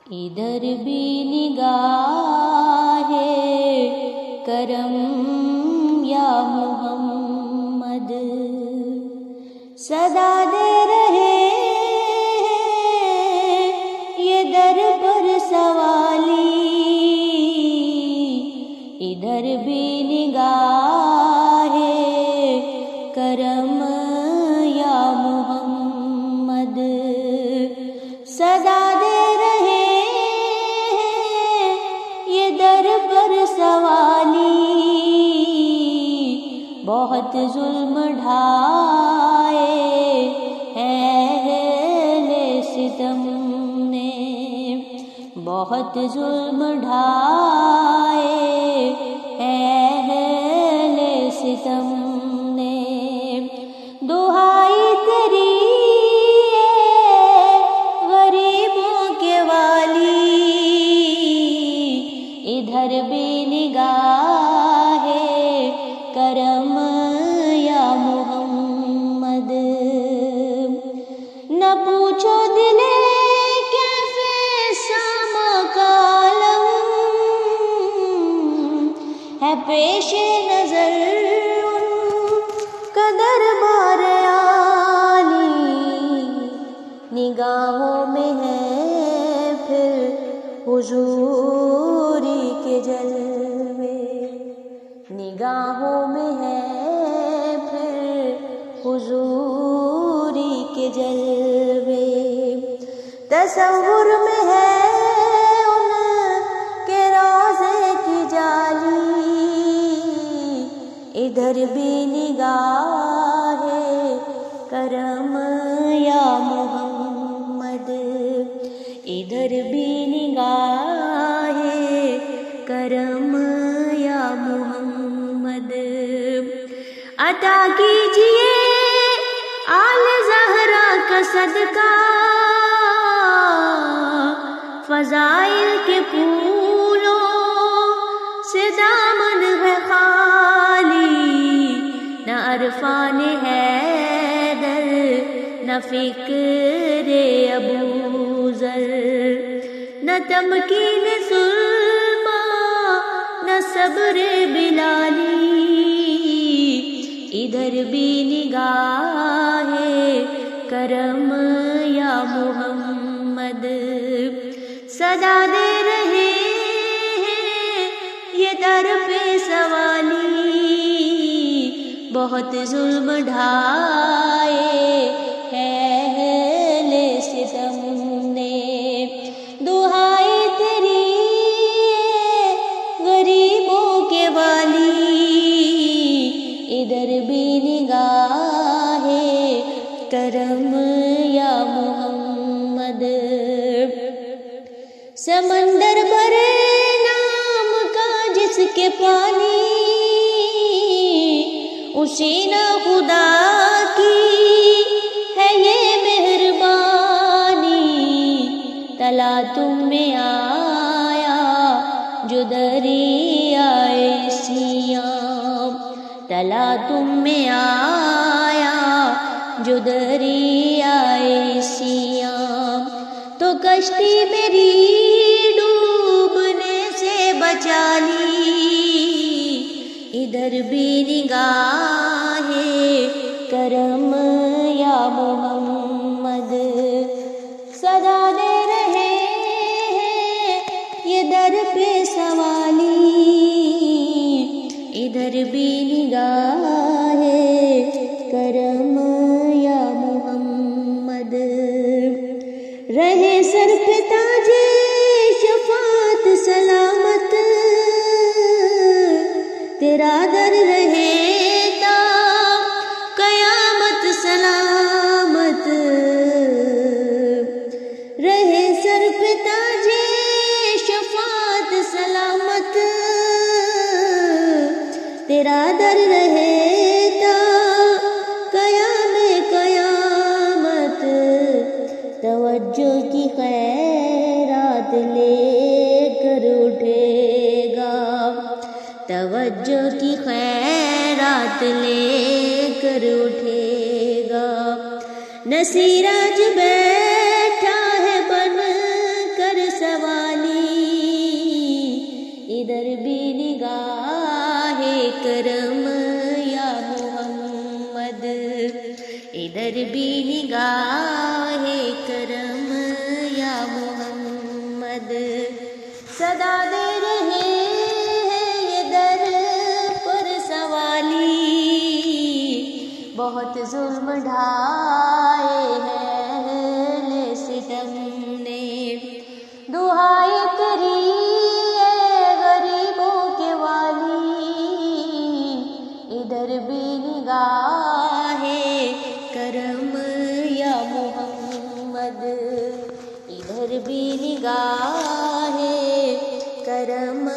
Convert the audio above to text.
ادھر بھی نگاہ کرم یا محمد صدا دے رہے یہ در پر سوالی، ادھر بھی نگاہ کرم یا محمد صدا دے رہے یہ در پر سوالی، بہت ظلم ڈھائے اہل ستم نے، بہت ظلم ڈھائے اہل ستم نے، دہائی تیری غریبوں کے والی، ادھر بھی نگاہ کرم یا محمد نہ پوچھو دل کیفے ساما کالم ہے پیش نظر ان کا دربار عالی، نگاہوں میں ہے پھر حضوری کے جلوے، نگاہوں میں ہے پھر حضوری کے جلوے، تصور میں ہے ان کے روضے کی جالی، ادھر بھی نگاہ کرم یا محمد، ادھر بھی نگاہ کرم یا محمد، عطا کیجئے آل زہرا کا صدقہ، فضائل کے پھولوں سے دامن ہے خالی، نہ عرفان حیدر نہ فکر ابو ذر، نہ تمکین سلما نہ صبر بلالی، ادھر بھی نگاہ کرم یا محمد صدا دے رہے یہ در پہ سوالی، بہت ظلم ڈھائے اہل ستم نے، دہائی تیری غریبوں کے والی، ادھر بھی نگاہ کرم یا محمد، سمندر بھرے نام کا جس کے پانی، اسی نہ خدا کی ہے یہ مہربانی، تلا تم میں آیا جو دریائے سیام، تلا تم میں آیا جو دریائے سیام، تو کشتی میری ڈوبنے سے بچا لی، ادھر بھی نگاہ کرم یا محمد صدا دے رہے یہ در پہ سوالی، ادھر بھی نگاہ کرم یا محمد، رہے سر پہ تاج شفاعت سلامت، تیرا در رہے تا قیامت سلامت، رہے سر پہ تاج شفاعت سلامت، تیرا در رہے تا قیامت، توجہ کی خیرات لے کر اٹھے گا، توجہ کی خیرات لے کر اٹھے گا، نصیراج بیٹھا ہے بن کر سوار صدا دے رہے ہیں یہ در پر سوالی، بہت ظلم ڈھائے ہیں اہل ستم نے، دعائیں کری اے غریبوں کے والی، ادھر بھی نگاہ کرم یا محمد، ادھر بھی نگاہ کرم